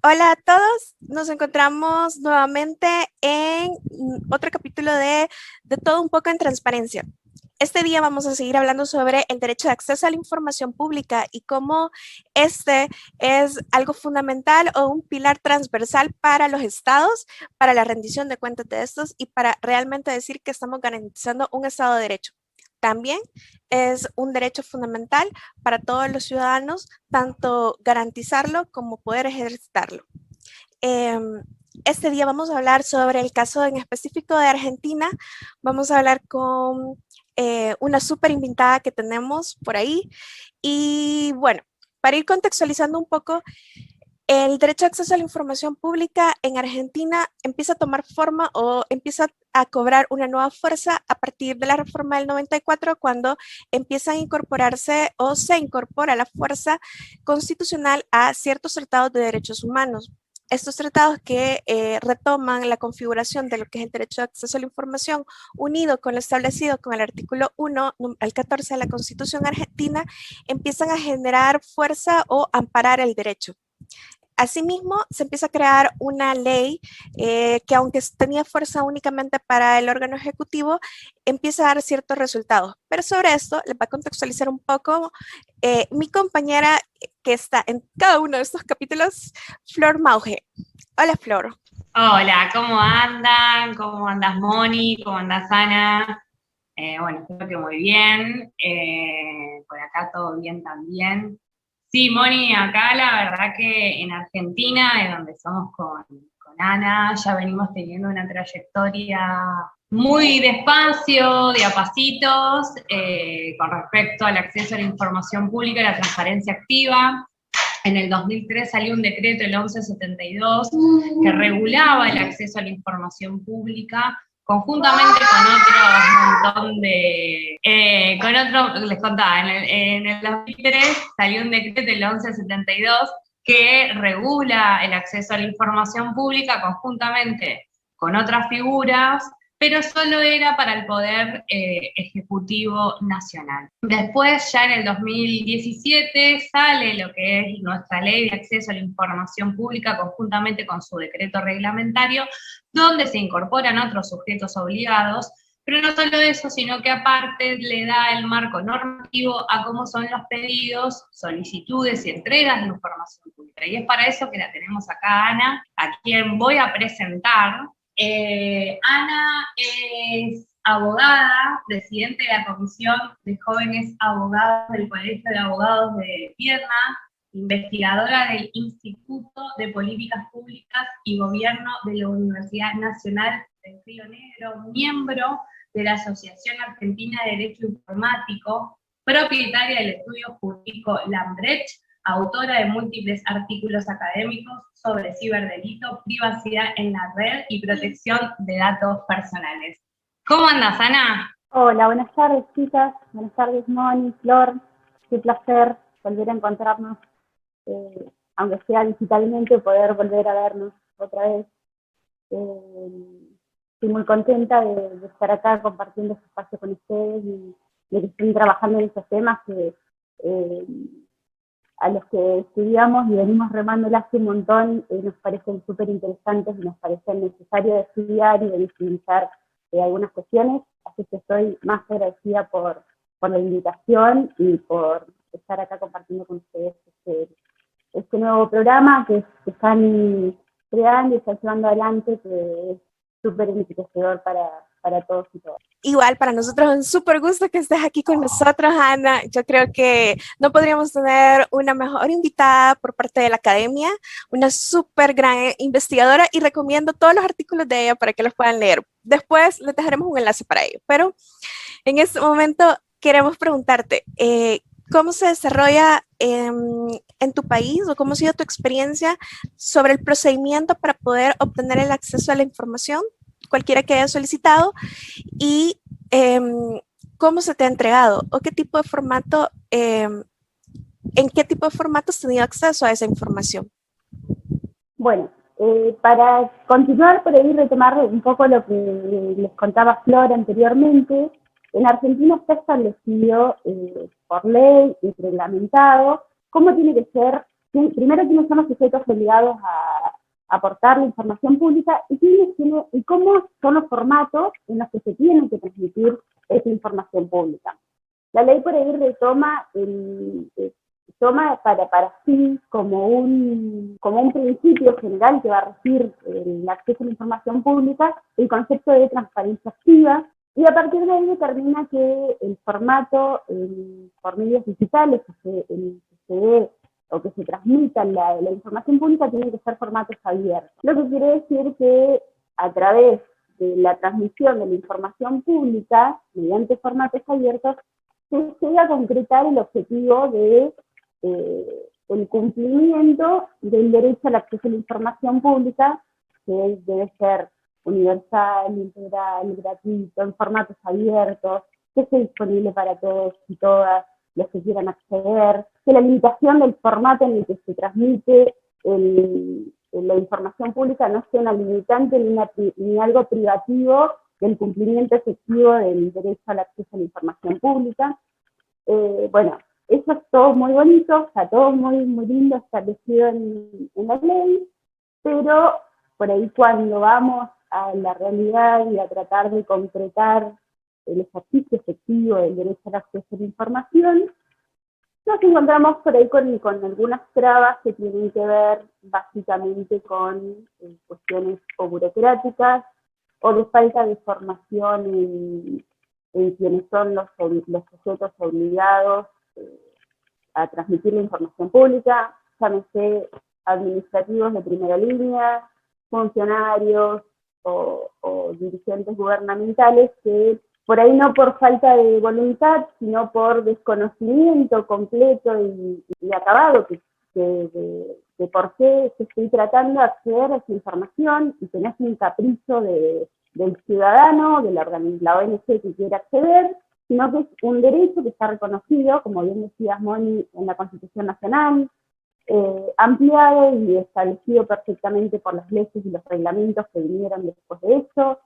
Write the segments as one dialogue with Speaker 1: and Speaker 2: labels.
Speaker 1: Hola a todos, nos encontramos nuevamente en otro capítulo de Todo un poco en transparencia. Este día vamos a seguir hablando sobre el derecho de acceso a la información pública y cómo este es algo fundamental o un pilar transversal para los estados, para la rendición de cuentas de estos y para realmente decir que estamos garantizando un estado de derecho. También es un derecho fundamental para todos los ciudadanos, tanto garantizarlo como poder ejercitarlo. Este día vamos a hablar sobre el caso en específico de Argentina. Vamos a hablar con una súper invitada que tenemos por ahí. Y bueno, para ir contextualizando un poco, el derecho de acceso a la información pública en Argentina empieza a tomar forma o empieza a cobrar una nueva fuerza a partir de la reforma del 94, cuando empiezan a incorporarse o se incorpora la fuerza constitucional a ciertos tratados de derechos humanos. Estos tratados que retoman la configuración de lo que es el derecho de acceso a la información, unido con lo establecido con el artículo 1 al 14 de la Constitución argentina, empiezan a generar fuerza o amparar el derecho. Asimismo, se empieza a crear una ley que, aunque tenía fuerza únicamente para el órgano ejecutivo, empieza a dar ciertos resultados. Pero sobre esto les va a contextualizar un poco mi compañera que está en cada uno de estos capítulos, Flor Mauge. Hola, Flor.
Speaker 2: Hola, ¿cómo andan? ¿Cómo andas, Moni? ¿Cómo andas, Ana? Bueno, espero que muy bien. Por acá todo bien también. Sí, Moni, acá la verdad que en Argentina, es donde somos con Ana, ya venimos teniendo una trayectoria muy despacio, de a pasitos, con respecto al acceso a la información pública y la transparencia activa. En el 2003 salió un decreto, el 1172, que regulaba el acceso a la información pública, conjuntamente con otro montón de... les contaba, en el 2003 salió un decreto, el 1172, que regula el acceso a la información pública conjuntamente con otras figuras, pero solo era para el Poder Ejecutivo Nacional. Después, ya en el 2017, sale lo que es nuestra Ley de Acceso a la Información Pública conjuntamente con su decreto reglamentario, donde se incorporan otros sujetos obligados, pero no solo eso, sino que aparte le da el marco normativo a cómo son los pedidos, solicitudes y entregas de información pública. Y es para eso que la tenemos acá, Ana, a quien voy a presentar. Ana es abogada, presidente de la Comisión de Jóvenes Abogados del Colegio de Abogados de Pierna, investigadora del Instituto de Políticas Públicas y Gobierno de la Universidad Nacional de Río Negro, miembro de la Asociación Argentina de Derecho Informático, propietaria del estudio jurídico Lambrecht, autora de múltiples artículos académicos sobre ciberdelito, privacidad en la red y protección de datos personales. ¿Cómo andas, Ana?
Speaker 3: Hola, buenas tardes, chicas. Buenas tardes, Moni, Flor. Qué placer volver a encontrarnos, aunque sea digitalmente, poder volver a vernos otra vez. Estoy muy contenta de estar acá compartiendo este espacio con ustedes y de que estén trabajando en esos temas que a los que estudiamos y venimos remándola hace un montón, nos parecen súper interesantes y nos parecen necesarios de estudiar y de visibilizar algunas cuestiones, así que estoy más agradecida por la invitación y por estar acá compartiendo con ustedes este nuevo programa que están creando y están llevando adelante, que es súper enriquecedor para todos y todas.
Speaker 1: Igual, para nosotros es un súper gusto que estés aquí con nosotros, Ana. Yo creo que no podríamos tener una mejor invitada por parte de la academia, una súper gran investigadora, y recomiendo todos los artículos de ella para que los puedan leer. Después les dejaremos un enlace para ello, pero en este momento queremos preguntarte, ¿cómo se desarrolla en tu país o cómo ha sido tu experiencia sobre el procedimiento para poder obtener el acceso a la información, cualquiera que haya solicitado, y cómo se te ha entregado o qué tipo de formato, en qué tipo de formato has tenido acceso a esa información?
Speaker 3: Bueno, para continuar por ahí, retomar un poco lo que les contaba Flor anteriormente, en Argentina está establecido por ley y reglamentado cómo tiene que ser primero quiénes son los sujetos obligados a aportar la información pública y cómo son los formatos en los que se tiene que transmitir esa información pública. La ley por ahí retoma toma para sí como un principio general que va a regir el acceso a la información pública, el concepto de transparencia activa, y a partir de ahí determina que el formato por medios digitales que se dé o que se transmita la información pública tiene que ser formatos abiertos. Lo que quiere decir que a través de la transmisión de la información pública, mediante formatos abiertos, se llega a concretar el objetivo de el cumplimiento del derecho al acceso a la información pública, que debe ser universal, integral, gratuito, en formatos abiertos, que esté disponible para todos y todas los que quieran acceder, que la limitación del formato en el que se transmite la información pública no sea una limitante ni algo privativo del cumplimiento efectivo del derecho al acceso a la información pública. Bueno, eso es todo muy bonito, está todo muy, muy lindo establecido en la ley, pero por ahí cuando vamos a la realidad y a tratar de concretar el ejercicio efectivo del derecho al acceso a la información, nos encontramos por ahí con algunas trabas que tienen que ver básicamente con cuestiones o burocráticas o de falta de formación en quienes son los sujetos obligados a transmitir la información pública, llámese administrativos de primera línea, funcionarios o dirigentes gubernamentales que por ahí no por falta de voluntad, sino por desconocimiento completo y acabado de por qué se estoy tratando de acceder a esa información y que no es un capricho del ciudadano, de la ONG que quiere acceder, sino que es un derecho que está reconocido, como bien decías, Moni, en la Constitución Nacional, ampliado y establecido perfectamente por las leyes y los reglamentos que vinieron después de eso,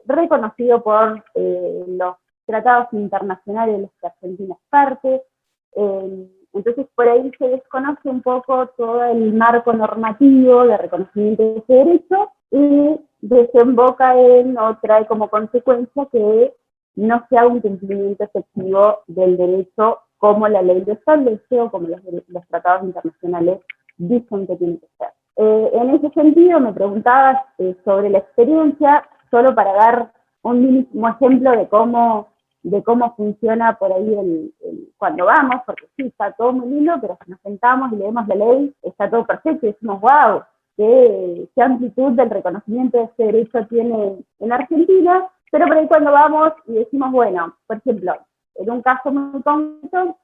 Speaker 3: reconocido por los tratados internacionales de los que Argentina es parte. Entonces, por ahí se desconoce un poco todo el marco normativo de reconocimiento de ese derecho y desemboca o trae como consecuencia que no se haga un cumplimiento efectivo del derecho como la ley lo establece o como los tratados internacionales dicen que tiene que ser. En ese sentido, me preguntabas sobre la experiencia, solo para dar un mínimo ejemplo de cómo funciona por ahí cuando vamos, porque sí, está todo muy lindo, pero si nos sentamos y leemos la ley, está todo perfecto y decimos, wow, qué amplitud del reconocimiento de este derecho tiene en Argentina, pero por ahí cuando vamos y decimos, bueno, por ejemplo, en un caso muy concreto,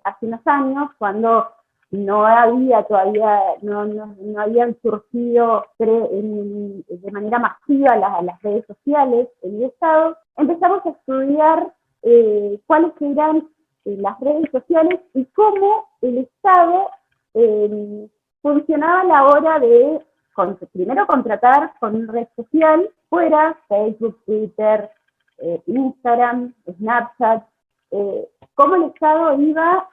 Speaker 3: hace unos años, cuando no había todavía, no habían surgido de manera masiva las redes sociales en el Estado, empezamos a estudiar cuáles eran las redes sociales y cómo el Estado funcionaba a la hora de primero contratar con una red social, fuera Facebook, Twitter, Instagram, Snapchat, cómo el Estado iba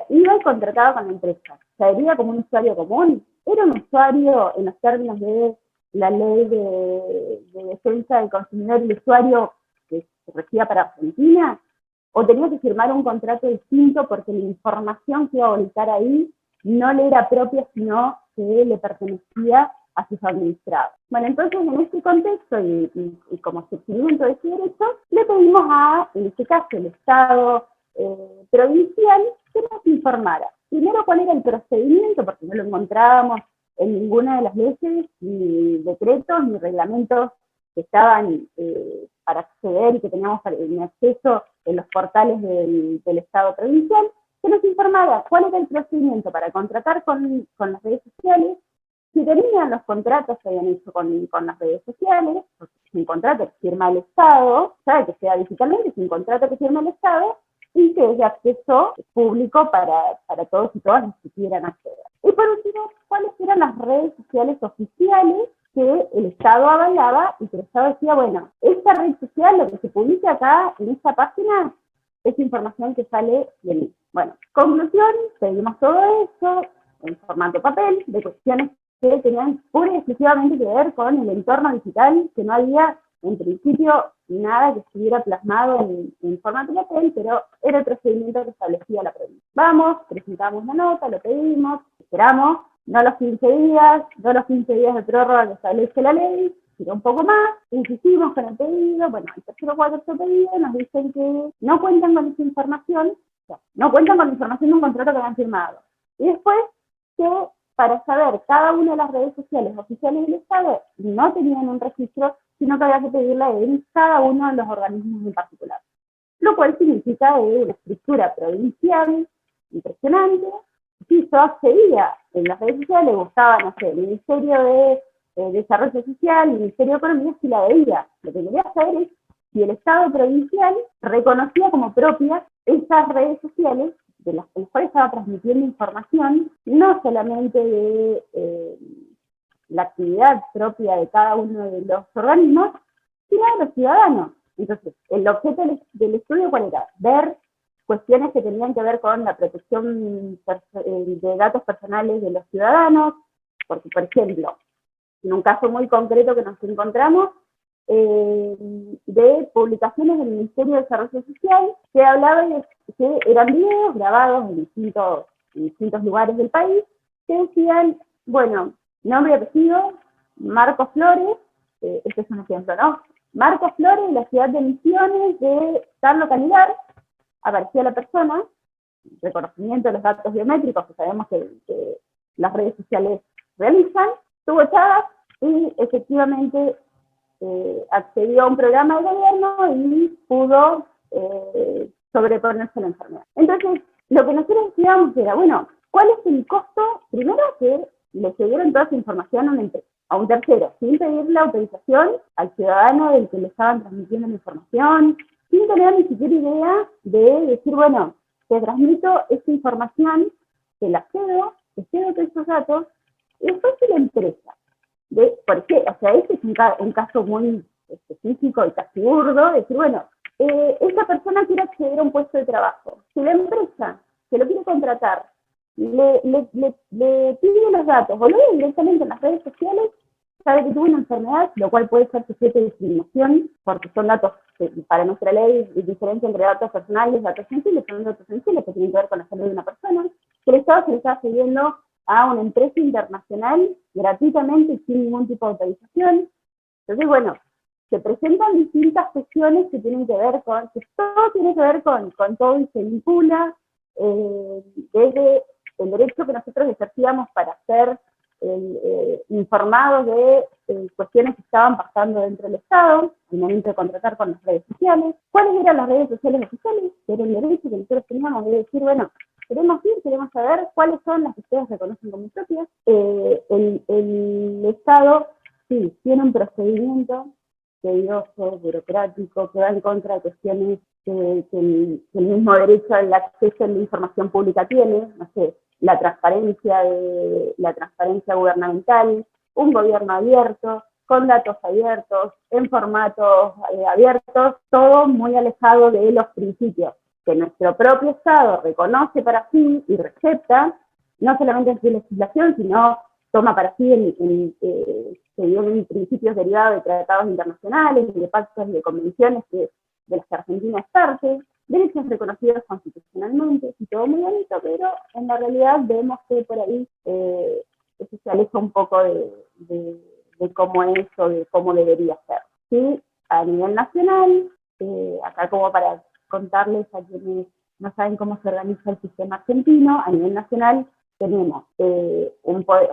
Speaker 3: y contrataba con la empresa. Se veía como un usuario común. Era un usuario en los términos de la ley de defensa del consumidor y el usuario que se regía para Argentina, o tenía que firmar un contrato distinto porque la información que iba a volcar ahí no le era propia, sino que le pertenecía a sus administrados. Bueno, entonces en este contexto y como seguimiento de ese derecho, le pedimos en este caso, el Estado provincial, que nos informara. Primero, cuál era el procedimiento, porque no lo encontrábamos en ninguna de las leyes, ni decretos, ni reglamentos que estaban para acceder y que teníamos en acceso en los portales del Estado provincial, que nos informara cuál era el procedimiento para contratar con las redes sociales, si tenían los contratos que habían hecho con las redes sociales, un contrato que firma el Estado, ¿sabe? Que sea digitalmente, es un contrato que firma el Estado, y que es de acceso público para todos y todas los que quieran acceder. Y por último, cuáles eran las redes sociales oficiales que el Estado avalaba y que el Estado decía, bueno, esta red social, lo que se publica acá en esta página, esa información que sale de mí. Bueno, conclusión, pedimos todo eso en formato papel, de cuestiones que tenían pura y exclusivamente que ver con el entorno digital, que no había en principio nada que estuviera plasmado en formato papel, pero era el procedimiento que establecía la provincia. Vamos, presentamos la nota, lo pedimos, esperamos, no los 15 días, no los 15 días de prórroga que establece la ley, sino un poco más, insistimos con el pedido, bueno, el tercero o cuarto pedido nos dicen que no cuentan con esa información, o sea, no cuentan con la información de un contrato que habían firmado. Y después que para saber cada una de las redes sociales oficiales del Estado no tenían un registro, sino que había que pedirla en cada uno de los organismos en particular. Lo cual significa una estructura provincial impresionante. Si yo accedía en las redes sociales, buscaba, no sé, el Ministerio de Desarrollo Social, el Ministerio de Economía, si la veía. Lo que quería saber es si el Estado provincial reconocía como propias esas redes sociales de las cuales estaba transmitiendo información, no solamente de la actividad propia de cada uno de los organismos, sino de los ciudadanos. Entonces, el objeto del estudio, ¿cuál era? Ver cuestiones que tenían que ver con la protección de datos personales de los ciudadanos, porque, por ejemplo, en un caso muy concreto que nos encontramos, de publicaciones del Ministerio de Desarrollo Social que hablaba de que eran videos grabados en distintos lugares del país que decían, bueno, nombre y apellido, Marcos Flores, este es un ejemplo, ¿no? Marcos Flores de la ciudad de Misiones de tal localidad, aparecía la persona, reconocimiento de los datos biométricos que sabemos que las redes sociales realizan, tuvo chat y efectivamente accedió a un programa de gobierno y pudo sobreponerse a la enfermedad. Entonces, lo que nosotros estudiamos era, bueno, ¿cuál es el costo? Primero que le cedieron toda esa información a un tercero, sin pedir la autorización al ciudadano del que le estaban transmitiendo la información, sin tener ni siquiera idea de decir, bueno, te transmito esta información, te la cedo, te cedo todos esos datos, y después si la empresa, ¿por qué? O sea, este es un caso muy específico y casi burdo, decir, bueno, esta persona quiere acceder a un puesto de trabajo. Si la empresa que lo quiere contratar le pide los datos o lo ve directamente en las redes sociales, sabe que tuvo una enfermedad, lo cual puede ser sujeto de discriminación, porque son datos, para nuestra ley, diferencia entre datos personales y datos sensibles, son datos sensibles que tienen que ver con la salud de una persona, que el Estado se le está cediendo a una empresa internacional gratuitamente y sin ningún tipo de autorización. Entonces, bueno, se presentan distintas cuestiones que tienen que ver con, que todo tiene que ver con todo y se vincula desde el derecho que nosotros ejercíamos para ser informados de cuestiones que estaban pasando dentro del Estado, al momento de contratar con las redes sociales. ¿Cuáles eran las redes sociales oficiales? Que era el derecho que nosotros teníamos de decir, bueno, queremos ir, queremos saber cuáles son las que ustedes reconocen como propias. El Estado, sí, tiene un procedimiento tedioso, burocrático, que va en contra de cuestiones que el mismo derecho al acceso a la información pública tiene, no sé, la transparencia gubernamental, un gobierno abierto, con datos abiertos, en formatos abiertos, todo muy alejado de los principios que nuestro propio Estado reconoce para sí y recepta, no solamente en su legislación, sino toma para sí que vienen principios derivados de tratados internacionales, y de pactos y de convenciones de las que Argentina es parte, derechos reconocidos constitucionalmente, y todo muy bonito, pero en la realidad vemos que por ahí eso se aleja un poco de cómo es o de cómo debería ser. Sí, a nivel nacional, acá como para contarles a quienes no saben cómo se organiza el sistema argentino, a nivel nacional tenemos un poder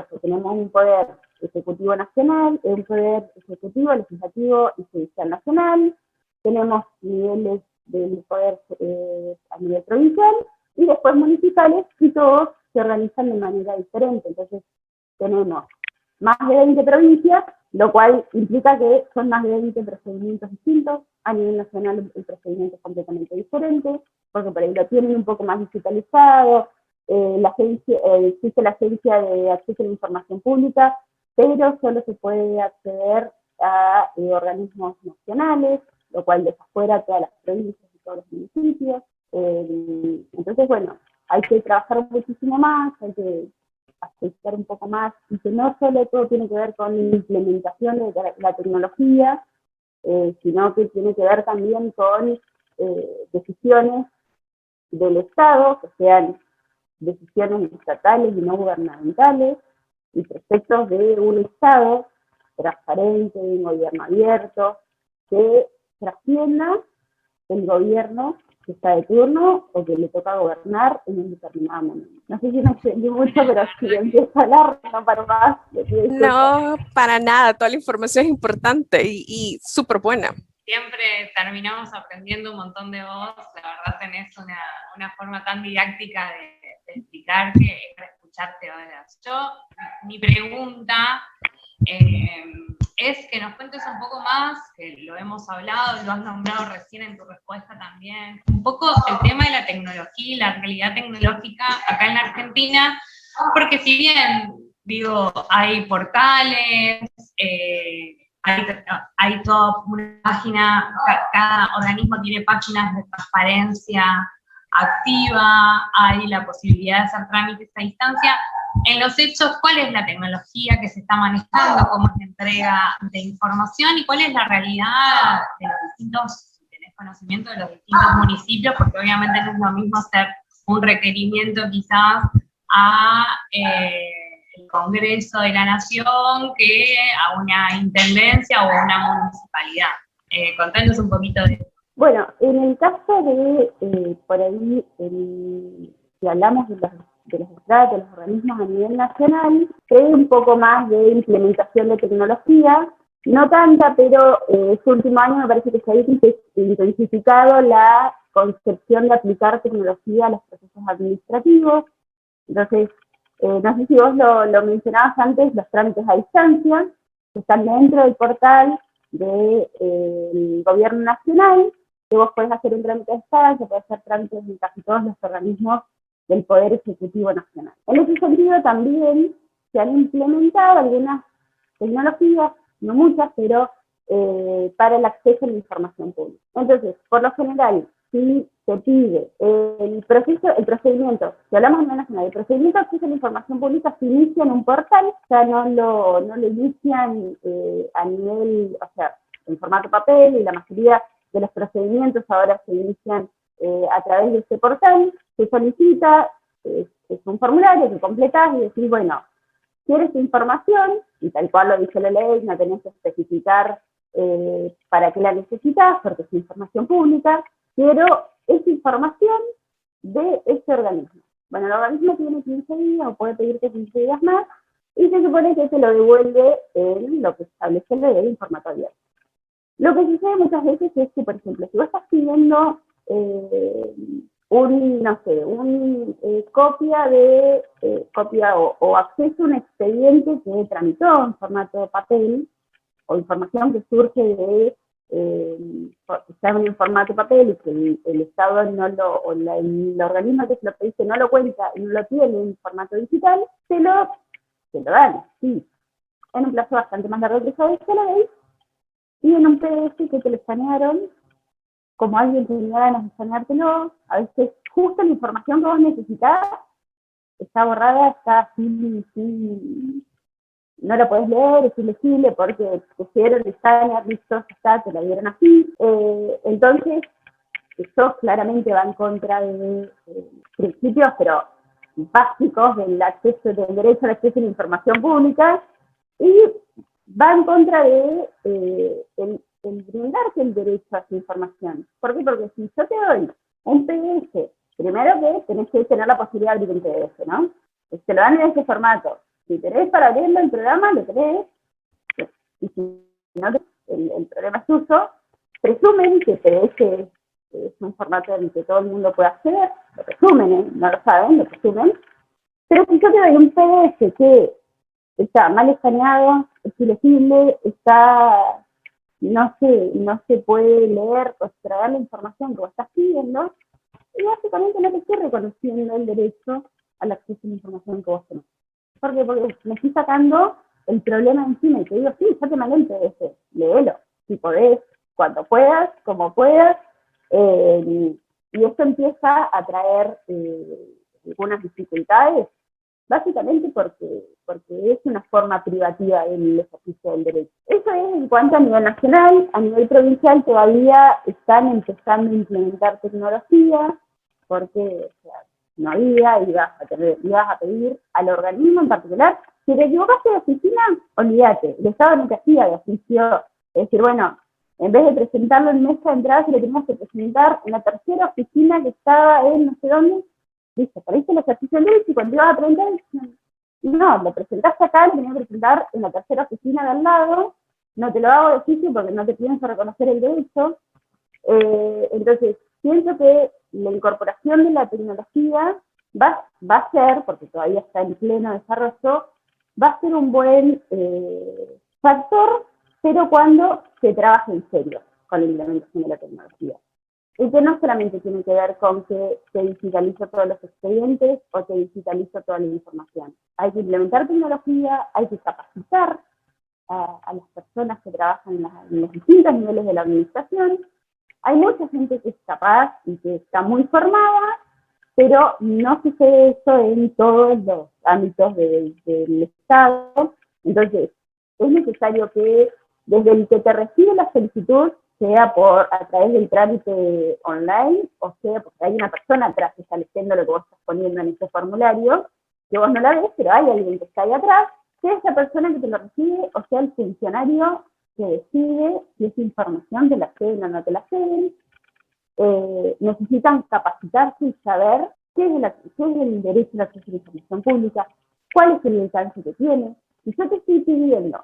Speaker 3: ejecutivo nacional, un poder ejecutivo, legislativo y judicial nacional, tenemos niveles del poder a nivel provincial y después municipales, y todos se organizan de manera diferente. Entonces tenemos más de 20 provincias, lo cual implica que son más de 20 procedimientos distintos. A nivel nacional el procedimiento es completamente diferente, porque por ahí lo tienen un poco más digitalizado. Existe la Agencia de Acceso a la Información Pública, pero solo se puede acceder a organismos nacionales, lo cual deja fuera todas las provincias y todos los municipios. Entonces, bueno, hay que trabajar muchísimo más, hay que aceptar un poco más, y que no solo todo tiene que ver con la implementación de la tecnología, sino que tiene que ver también con decisiones del Estado, que sean decisiones estatales y no gubernamentales, y proyectos de un Estado transparente, de un gobierno abierto, que trascienda el gobierno que está de turno o que le toca gobernar en un determinado momento. No sé si me extendí mucho, pero si empiezo a hablar, no paro más.
Speaker 1: No, para nada, toda la información es importante y súper buena.
Speaker 2: Siempre terminamos aprendiendo un montón de vos, la verdad tenés una forma tan didáctica de explicar que es para escucharte horas. Mi pregunta es que nos cuentes un poco más, que lo hemos hablado, lo has nombrado recién en tu respuesta también, un poco el tema de la tecnología y la realidad tecnológica acá en la Argentina, porque si bien, digo, hay portales, hay toda una página, cada organismo tiene páginas de transparencia activa, hay la posibilidad de hacer trámites a distancia. En los hechos, ¿cuál es la tecnología que se está manejando? ¿Cómo es la entrega de información? ¿Y cuál es la realidad de los distintos, si tenés conocimiento de los distintos municipios? Porque obviamente no es lo mismo hacer un requerimiento quizás a el Congreso de la Nación que a una intendencia o a una municipalidad. Contanos un poquito de eso.
Speaker 3: Bueno, en el caso de, por ahí, si hablamos de los estratos, de los organismos a nivel nacional, hay un poco más de implementación de tecnología, no tanta, pero este último año me parece que se ha intensificado la concepción de aplicar tecnología a los procesos administrativos. Entonces, no sé si vos lo mencionabas antes, los trámites a distancia, que están dentro del portal del Gobierno Nacional, que vos podés hacer un trámite a distancia, podés hacer trámites en casi todos los organismos del Poder Ejecutivo Nacional. En ese sentido también se han implementado algunas tecnologías, no muchas, pero para el acceso a la información pública. Entonces, por lo general, si se pide el procedimiento, si hablamos a nivel nacional, el procedimiento de acceso a la información pública se inicia en un portal, o sea, no lo inician a nivel, o sea, en formato papel, y la mayoría de los procedimientos ahora se inician a través de este portal, se solicita, es un formulario que completás y decís, bueno, quieres información, y tal cual lo dice la ley, no tenés que especificar para qué la necesitas, porque es información pública, quiero esa información de este organismo. Bueno, el organismo tiene 15 días o puede pedirte 15 días más, y se supone que se lo devuelve en lo que establece la ley en formato abierto. Lo que sucede muchas veces es que, por ejemplo, si vos estás pidiendo copia o acceso a un expediente que tramitó en formato papel, o información que surge de que está en formato papel y que el Estado el organismo que se lo pediste no lo cuenta y no lo tiene en formato digital, te lo dan, sí, en un plazo bastante más largo que establece la ley, y en un PDF que te lo escanearon, como alguien tenía ganas de escaneártelo, a veces justo la información que vos necesitabas está borrada, está así, no lo podés leer, es ilegible porque pusieron el escáner, listo, está, te la dieron así. Entonces, eso claramente va en contra de principios, pero básicos del acceso, del derecho al acceso a la información pública, y va en contra de el brindarte el derecho a esa información. ¿Por qué? Porque si yo te doy un PDF, primero que tenés que tener la posibilidad de abrir un PDF, ¿no? Te lo dan en ese formato. Si tenés para abrirlo el programa, lo tenés. Y si no, el problema es tuyo. Presumen que PDF es un formato en el que todo el mundo puede acceder. Lo presumen, no lo saben, lo presumen. Pero si yo te doy un PDF que está mal escaneado, es ilegible, no se puede leer o extraer la información que vos estás pidiendo, y básicamente no te estoy reconociendo el derecho al acceso a la información que vos tenés. ¿Por qué? Porque me estoy sacando el problema encima y te digo, sí, ya te mandé el PDF, léelo, si podés, cuando puedas, como puedas, Y esto empieza a traer algunas dificultades, básicamente porque es una forma privativa del ejercicio del derecho. Eso es en cuanto a nivel nacional. A nivel provincial todavía están empezando a implementar tecnología, porque o sea, no había, ibas a pedir al organismo en particular. Si te equivocaste de oficina, olvídate, el Estado no te hacía de oficio, es decir, bueno, en vez de presentarlo en mesa de entrada, se lo teníamos que presentar en la tercera oficina que estaba en no sé dónde. Listo, perdiste el ejercicio del derecho y cuando ibas a aprender, no, lo presentaste acá, lo tenías que presentar en la tercera oficina de al lado, no te lo hago de oficio porque no te pienso reconocer el derecho. Entonces, pienso que la incorporación de la tecnología va a ser, porque todavía está en pleno desarrollo, va a ser un buen factor, pero cuando se trabaje en serio con la implementación de la tecnología. Y que no solamente tiene que ver con que se digitalice todos los expedientes o se digitalice toda la información. Hay que implementar tecnología, hay que capacitar a las personas que trabajan en los distintos niveles de la administración. Hay mucha gente que es capaz y que está muy formada, pero no sucede eso en todos los ámbitos del Estado. Entonces, es necesario que desde el que te recibe la solicitud, sea a través del trámite online, o sea porque hay una persona atrás que está leyendo lo que vos estás poniendo en ese formulario, que vos no la ves, pero hay alguien que está ahí atrás, sea esa persona que te lo recibe, o sea el funcionario que decide si esa información te la ceden o no te la ceden. Necesitan capacitarse y saber qué es el derecho al acceso a la información pública, cuál es el alcance que tiene. Si yo te estoy pidiendo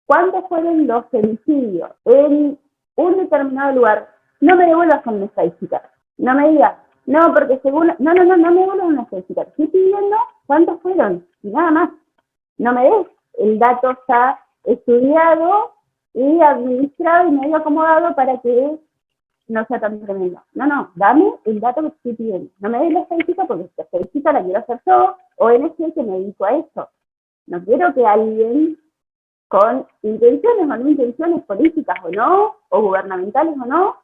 Speaker 3: cuántos fueron los femicidios en un determinado lugar, no me devuelvas con una estadística. No me digas, no, porque según... No me devuelvas una estadística. Estoy pidiendo cuántos fueron, y nada más. No me des el dato ya estudiado y administrado y medio acomodado para que no sea tan tremendo. No, dame el dato que estoy pidiendo. No me des la estadística porque la estadística la quiero hacer yo, o ONG que me dedico a eso. No quiero que alguien con intenciones o no intenciones políticas o no, o gubernamentales o no,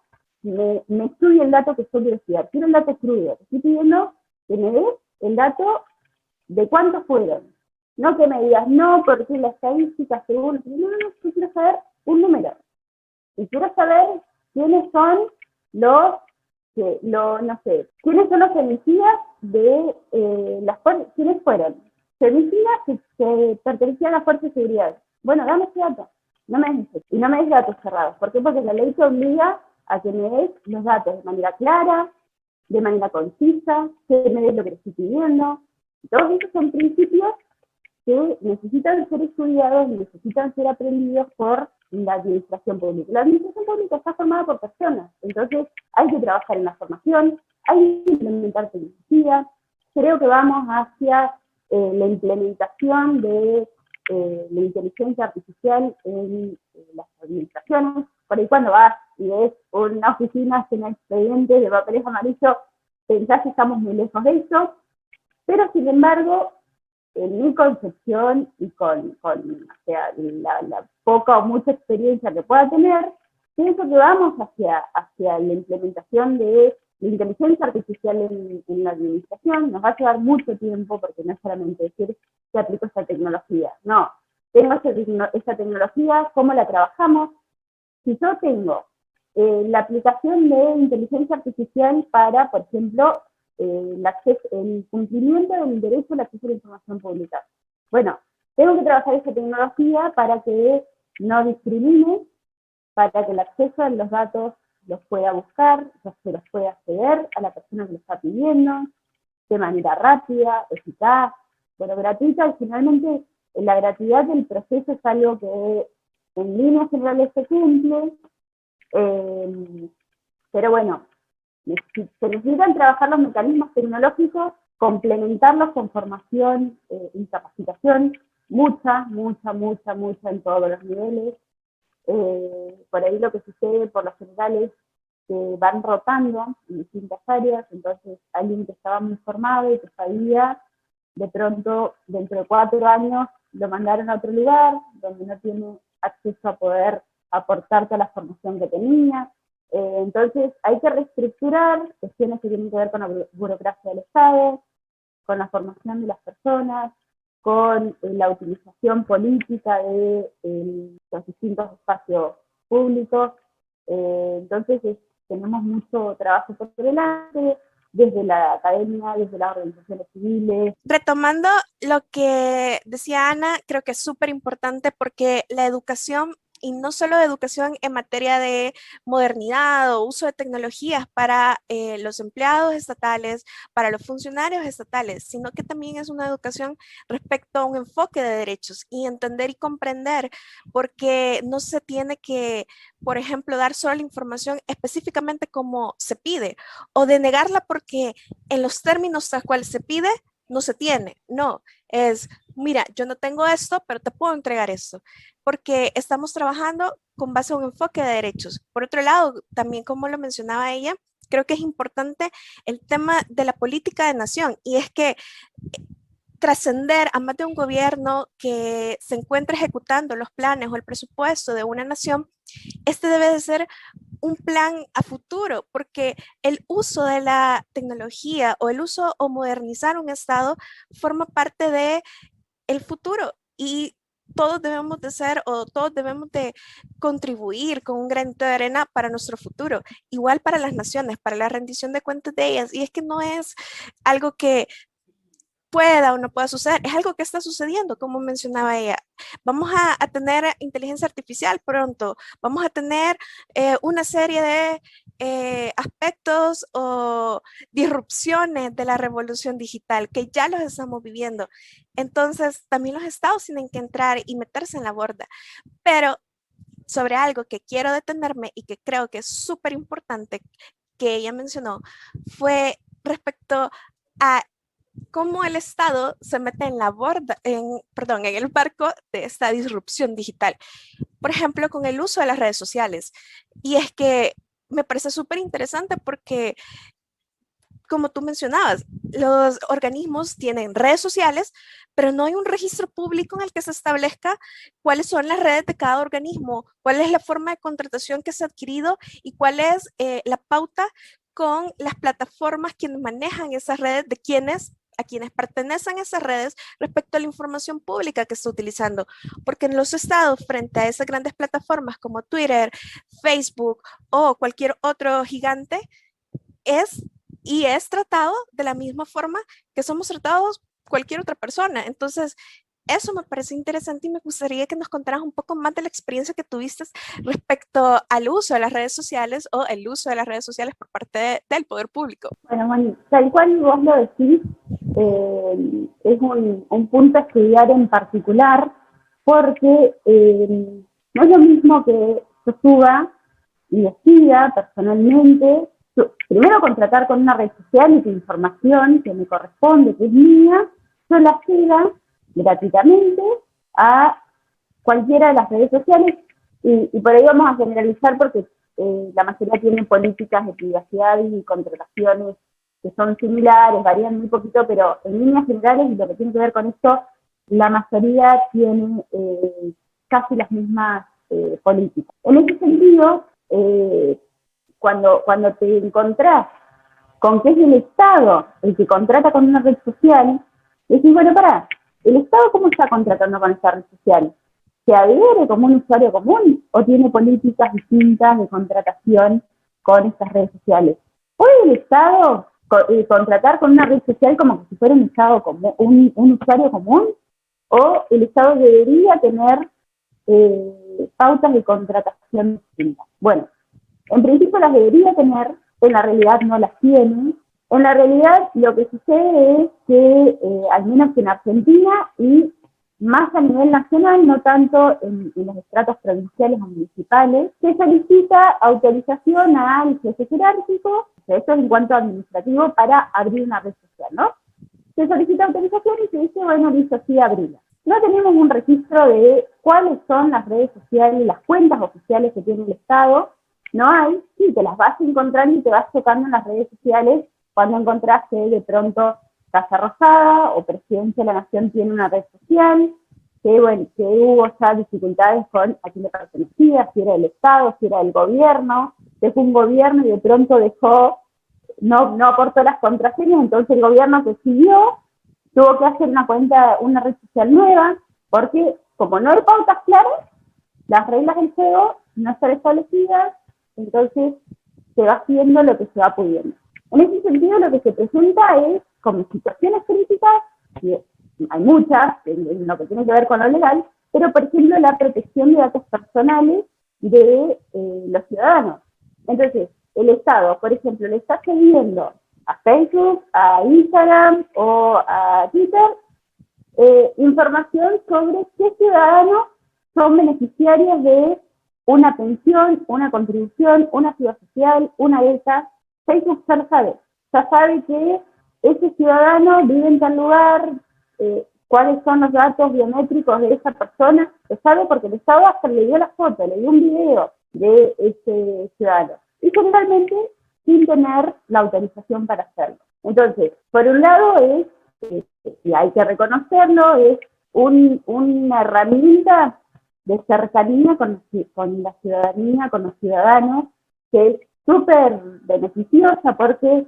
Speaker 3: me estudie el dato que yo quiero estudiar. Quiero el dato crudo. Estoy pidiendo que me des el dato de cuántos fueron. No que me digas, no, porque la estadística según... No, yo quiero saber un número. Y quiero saber quiénes son no sé, quiénes son los femicidas de quiénes fueron. Femicidas que pertenecían a las fuerzas de seguridad. Bueno, dame ese dato. No me des y no me des datos cerrados. ¿Por qué? Porque la ley te obliga a que me des los datos de manera clara, de manera concisa, que me des lo que te estoy pidiendo. Todos esos son principios que necesitan ser estudiados y necesitan ser aprendidos por la administración pública. La administración pública está formada por personas, entonces hay que trabajar en la formación, hay que implementar tecnología. Creo que vamos hacia la implementación de la inteligencia artificial en las administraciones. Por ahí cuando vas y ves una oficina llena de expedientes de papeles amarillos, pensás que estamos muy lejos de eso, pero sin embargo, en mi concepción y con o sea, la poca o mucha experiencia que pueda tener, pienso que vamos hacia la implementación de la inteligencia artificial en la administración. Nos va a llevar mucho tiempo porque no es solamente decir que aplico esta tecnología. No, tengo esta tecnología, ¿cómo la trabajamos? Si yo tengo la aplicación de inteligencia artificial para, por ejemplo, el cumplimiento del derecho al acceso a la información pública. Bueno, tengo que trabajar esa tecnología para que no discrimine, para que el acceso a los datos los pueda buscar, se los pueda acceder a la persona que lo está pidiendo, de manera rápida, eficaz, bueno, gratuita, y finalmente la gratuidad del proceso es algo que en líneas generales se cumple, pero bueno, se necesitan trabajar los mecanismos tecnológicos, complementarlos con formación y capacitación, mucha en todos los niveles. Por ahí lo que sucede por lo general es que van rotando en distintas áreas, entonces alguien que estaba muy formado y que sabía, de pronto, dentro de 4 años, lo mandaron a otro lugar, donde no tiene acceso a poder aportar toda la formación que tenía. Entonces hay que reestructurar cuestiones que tienen que ver con la burocracia del Estado, con la formación de las personas, con la utilización política de los distintos espacios públicos. Entonces tenemos mucho trabajo por delante, desde la academia, desde las organizaciones civiles.
Speaker 1: Retomando lo que decía Ana, creo que es súper importante porque la educación, y no solo educación en materia de modernidad o uso de tecnologías para los empleados estatales, para los funcionarios estatales, sino que también es una educación respecto a un enfoque de derechos y entender y comprender, porque no se tiene que, por ejemplo, dar solo la información específicamente como se pide o denegarla porque en los términos tal cual se pide, no se tiene, no, es, mira, yo no tengo esto, pero te puedo entregar esto, porque estamos trabajando con base a un enfoque de derechos. Por otro lado, también como lo mencionaba ella, creo que es importante el tema de la política de nación, y es que trascender a más de un gobierno que se encuentre ejecutando los planes o el presupuesto de una nación, este debe de ser un plan a futuro, porque el uso de la tecnología o el uso o modernizar un estado forma parte de el futuro y todos debemos de ser o todos debemos de contribuir con un granito de arena para nuestro futuro, igual para las naciones, para la rendición de cuentas de ellas. Y es que no es algo que pueda o no pueda suceder, es algo que está sucediendo, como mencionaba ella. Vamos a tener inteligencia artificial pronto, vamos a tener una serie de aspectos o disrupciones de la revolución digital que ya los estamos viviendo. Entonces, también los estados tienen que entrar y meterse en la borda. Pero sobre algo que quiero detenerme y que creo que es súper importante que ella mencionó fue respecto a cómo el Estado se mete en la borda, perdón, en el barco de esta disrupción digital. Por ejemplo, con el uso de las redes sociales. Y es que me parece súper interesante porque, como tú mencionabas, los organismos tienen redes sociales, pero no hay un registro público en el que se establezca cuáles son las redes de cada organismo, cuál es la forma de contratación que se ha adquirido y cuál es la pauta con las plataformas quienes manejan esas redes, de quienes a quienes pertenecen esas redes respecto a la información pública que está utilizando. Porque en los estados, frente a esas grandes plataformas como Twitter, Facebook o cualquier otro gigante, es tratado de la misma forma que somos tratados cualquier otra persona. Entonces, eso me parece interesante y me gustaría que nos contaras un poco más de la experiencia que tuviste respecto al uso de las redes sociales o el uso de las redes sociales por parte del poder público.
Speaker 3: Bueno, Moni, tal cual vos lo decís, es un punto a estudiar en particular porque no es lo mismo que yo suba y decida personalmente, primero contratar con una red social y que información que me corresponde, que es mía, yo la siga gratuitamente a cualquiera de las redes sociales y por ahí vamos a generalizar porque la mayoría tienen políticas de privacidad y contrataciones que son similares, varían muy poquito, pero en líneas generales, y lo que tiene que ver con esto, la mayoría tiene casi las mismas políticas. En ese sentido, cuando te encontrás con que es el Estado el que contrata con una red social, decís, bueno, pará, ¿el Estado cómo está contratando con esa red social? ¿Se adhiere como un usuario común o tiene políticas distintas de contratación con estas redes sociales? ¿Puede el Estado contratar con una red social como si fuera un Estado común, un usuario común? ¿O el Estado debería tener pautas de contratación distintas? Bueno, en principio las debería tener, en la realidad no las tiene. En la realidad lo que sucede es que, al menos en Argentina y más a nivel nacional, no tanto en los estratos provinciales o municipales, se solicita autorización al jefe jerárquico, esto es en cuanto administrativo, para abrir una red social, ¿no? Se solicita autorización y se dice, bueno, listo, sí, abrila. No tenemos un registro de cuáles son las redes sociales, las cuentas oficiales que tiene el Estado, no hay, sí, te las vas encontrando y te vas tocando en las redes sociales cuando encontrás que de pronto Casa Rosada o Presidencia de la Nación tiene una red social, que, bueno, que hubo ya dificultades con a quién le pertenecía, si era del Estado, si era del gobierno, que fue un gobierno y de pronto dejó, no aportó las contraseñas, entonces el gobierno que siguió tuvo que hacer una red social nueva, porque como no hay pautas claras, las reglas del juego no están establecidas, entonces se va haciendo lo que se va pudiendo. En ese sentido, lo que se presenta es como situaciones críticas, y hay muchas en lo que tiene que ver con lo legal, pero por ejemplo la protección de datos personales de los ciudadanos. Entonces, el Estado, por ejemplo, le está cediendo a Facebook, a Instagram o a Twitter información sobre qué ciudadanos son beneficiarios de una pensión, una contribución, una ayuda social, una beca. Facebook ya sabe que ese ciudadano vive en tal lugar, cuáles son los datos biométricos de esa persona, lo sabe porque el Estado hasta le dio la foto, le dio un video de ese ciudadano. Y generalmente sin tener la autorización para hacerlo. Entonces, por un lado es, y hay que reconocerlo, es una herramienta de cercanía con la ciudadanía, con los ciudadanos, que es súper beneficiosa porque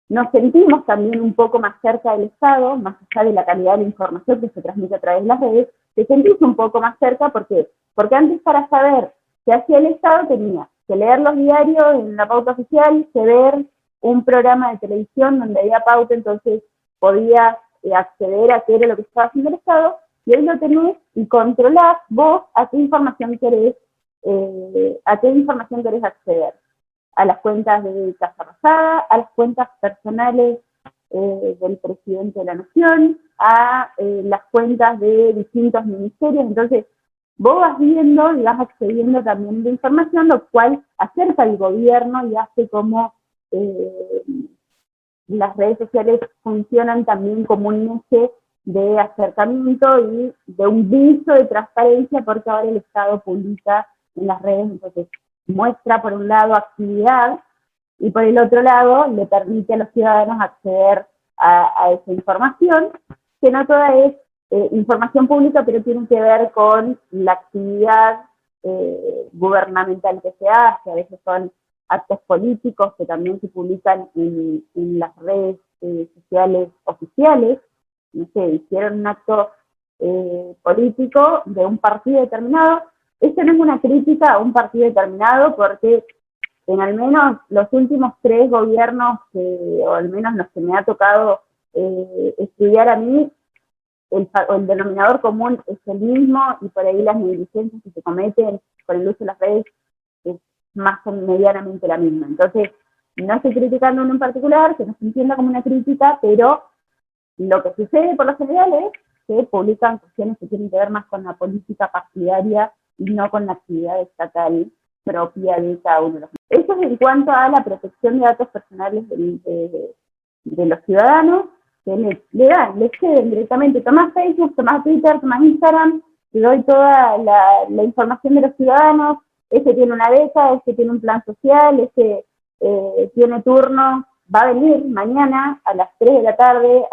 Speaker 3: nos sentimos también un poco más cerca del Estado, más allá de la calidad de la información que se transmite a través de las redes, te sentís un poco más cerca porque antes para saber qué hacía el Estado tenía que leer los diarios en la pauta oficial, que ver un programa de televisión donde había pauta, entonces podías acceder a qué era lo que estaba haciendo el Estado, y hoy lo tenés y controlás vos a qué información querés acceder. A las cuentas de Casa Rosada, a las cuentas personales del presidente de la Nación, a las cuentas de distintos ministerios. Entonces, vos vas viendo y vas accediendo también de información, lo cual acerca al gobierno y hace como las redes sociales funcionan también como un eje de acercamiento y de un viso de transparencia, porque ahora el Estado publica en las redes, entonces muestra por un lado actividad y por el otro lado le permite a los ciudadanos acceder a esa información, que no toda es información pública, pero tiene que ver con la actividad gubernamental que se hace, a veces son actos políticos que también se publican en las redes sociales oficiales. No sé, hicieron un acto político de un partido determinado. Esto no es una crítica a un partido determinado, porque en al menos los últimos 3 gobiernos, o al menos los que me ha tocado estudiar a mí, el denominador común es el mismo, y por ahí las negligencias que se cometen con el uso de las redes es más o medianamente la misma. Entonces, no estoy criticando uno en particular, que no se entienda como una crítica, pero lo que sucede por lo general es que publican cuestiones que tienen que ver más con la política partidaria y no con la actividad estatal propia de cada uno de los. Eso es en cuanto a la protección de datos personales de los ciudadanos, que le ceden directamente, tomás Facebook, tomás Twitter, tomás Instagram, te doy toda la información de los ciudadanos, ese tiene una beca, ese tiene un plan social, ese tiene turno, va a venir mañana a las 3 de la tarde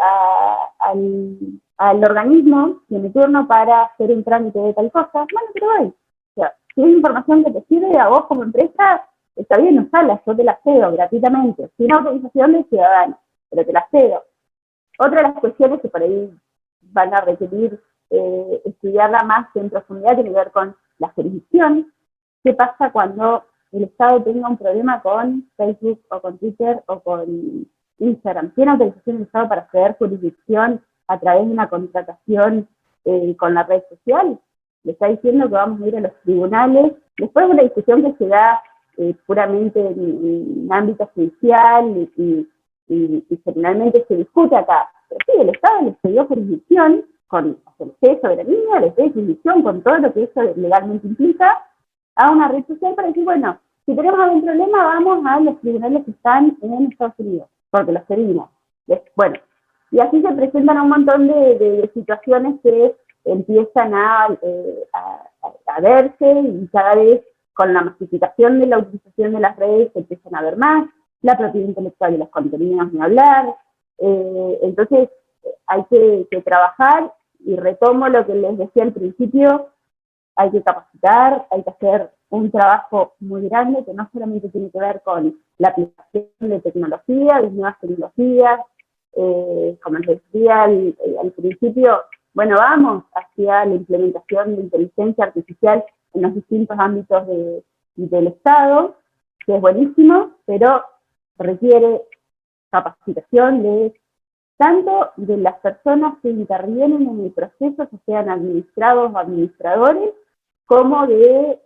Speaker 3: al organismo, tiene turno para hacer un trámite de tal cosa, bueno, pero voy. O sea, si es información que te sirve a vos como empresa, está bien, usarla, yo te la cedo gratuitamente, sin autorización del ciudadano, pero te la cedo. Otra de las cuestiones que por ahí van a requerir estudiarla más en profundidad tiene que ver con la jurisdicción. ¿Qué pasa cuando el Estado tenga un problema con Facebook o con Twitter o con Instagram? ¿Tiene autorización del Estado para acceder jurisdicción a través de una contratación con la red social? Le está diciendo que vamos a ir a los tribunales. Después de una discusión que se da puramente en ámbito judicial y generalmente se discute acá. Pero sí, el Estado les dio jurisdicción, con el de soberanía, les dio jurisdicción con todo lo que eso legalmente implica, a una red social para decir, bueno, si tenemos algún problema, vamos a los tribunales que están en Estados Unidos, porque los servimos. Bueno, y así se presentan un montón de situaciones que empiezan a verse, y cada vez con la masificación de la utilización de las redes se empiezan a ver más, la propiedad intelectual de los contenidos, ni hablar. Entonces, hay que trabajar, y retomo lo que les decía al principio, hay que capacitar, hay que hacer un trabajo muy grande que no solamente tiene que ver con la aplicación de tecnología, de nuevas tecnologías, como les decía al principio, bueno, vamos hacia la implementación de inteligencia artificial en los distintos ámbitos del Estado, que es buenísimo, pero requiere capacitación tanto de las personas que intervienen en el proceso, que sean administrados o administradores, como de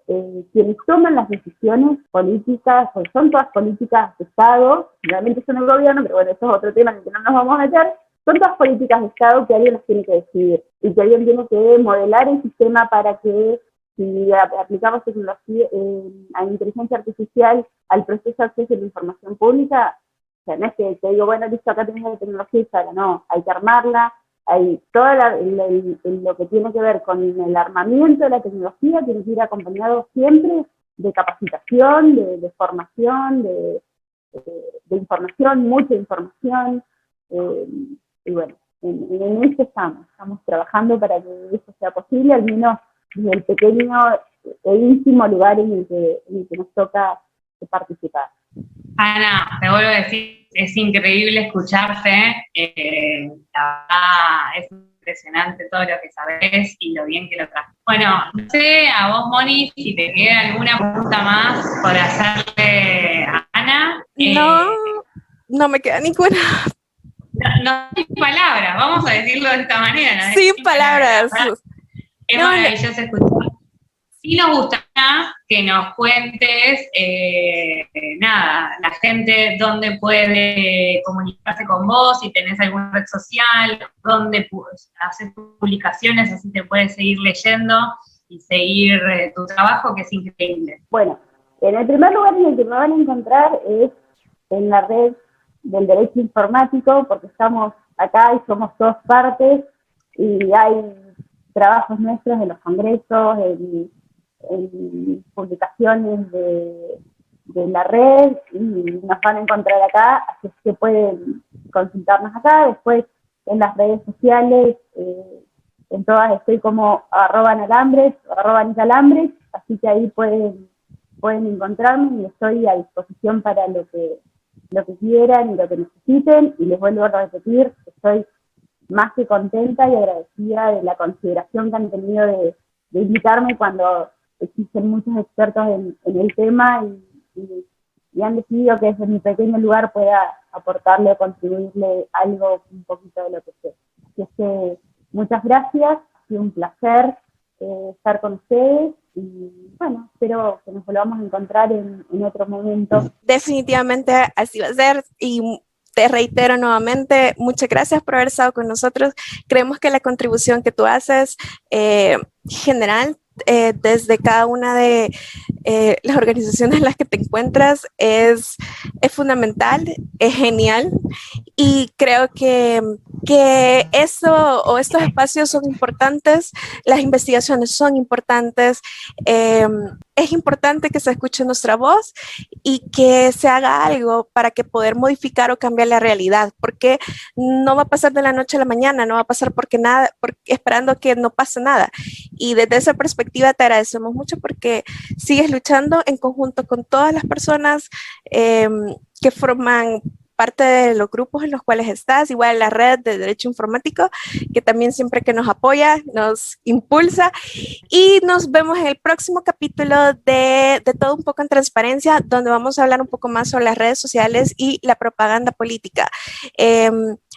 Speaker 3: quienes toman las decisiones políticas, pues son todas políticas de Estado, realmente son el gobierno, pero bueno, eso es otro tema en el que no nos vamos a meter, son todas políticas de Estado que alguien las tiene que decidir, y que alguien tiene que modelar el sistema para que, si aplicamos tecnología, a inteligencia artificial al proceso de acceso a la información pública, o sea, no es que te digo, bueno, listo, acá tenés la tecnología y sale, no, hay que armarla, hay todo lo que tiene que ver con el armamiento de la tecnología, tiene que ir acompañado siempre de capacitación, de formación, de información, mucha información, y bueno, en eso estamos trabajando para que eso sea posible, al menos en el pequeño e íntimo lugar en el que nos toca participar.
Speaker 2: Ana, te vuelvo a decir, es increíble escucharte, la verdad es impresionante todo lo que sabes y lo bien que lo traes. Bueno, no sé a vos, Moni, si te queda alguna pregunta más por hacerle a Ana.
Speaker 1: No me queda ninguna.
Speaker 2: No, sin palabras, vamos a decirlo de esta manera. ¿No?
Speaker 1: Sin palabras.
Speaker 2: Es maravilloso escuchar. Sí nos gustaría que nos cuentes, la gente dónde puede comunicarse con vos, si tenés alguna red social, dónde haces publicaciones, así te puedes seguir leyendo y seguir tu trabajo, que es increíble.
Speaker 3: Bueno, en el primer lugar en el que me van a encontrar es en la red del derecho informático, porque estamos acá y somos todas partes, y hay trabajos nuestros en los congresos, en publicaciones de la red, y nos van a encontrar acá, así que pueden consultarnos acá. Después en las redes sociales, en todas estoy como @nalambres, @nitalambres, así que ahí pueden encontrarme y estoy a disposición para lo que quieran y lo que necesiten, y les vuelvo a repetir, estoy más que contenta y agradecida de la consideración que han tenido de invitarme cuando existen muchos expertos en el tema y han decidido que desde mi pequeño lugar pueda aportarle o contribuirle algo, un poquito de lo que sé. Así que muchas gracias, ha sido un placer estar con ustedes y bueno, espero que nos volvamos a encontrar en otro momento.
Speaker 1: Definitivamente así va a ser y te reitero nuevamente, muchas gracias por haber estado con nosotros. Creemos que la contribución que tú haces general desde cada una de las organizaciones en las que te encuentras es fundamental, es genial y creo que eso o estos espacios son importantes, las investigaciones son importantes, es importante que se escuche nuestra voz y que se haga algo para que poder modificar o cambiar la realidad, porque no va a pasar de la noche a la mañana, no va a pasar esperando que no pase nada. Y desde esa perspectiva te agradecemos mucho porque sigues luchando en conjunto con todas las personas que forman parte de los grupos en los cuales estás, igual la red de Derecho Informático, que también siempre que nos apoya, nos impulsa, y nos vemos en el próximo capítulo de Todo un poco en Transparencia, donde vamos a hablar un poco más sobre las redes sociales y la propaganda política.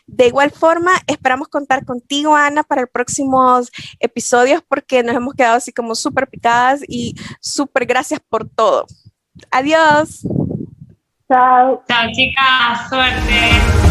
Speaker 1: De igual forma, esperamos contar contigo, Ana, para los próximos episodios, porque nos hemos quedado así como súper picadas y súper gracias por todo. Adiós.
Speaker 3: Chao.
Speaker 2: Chao, chicas, suerte.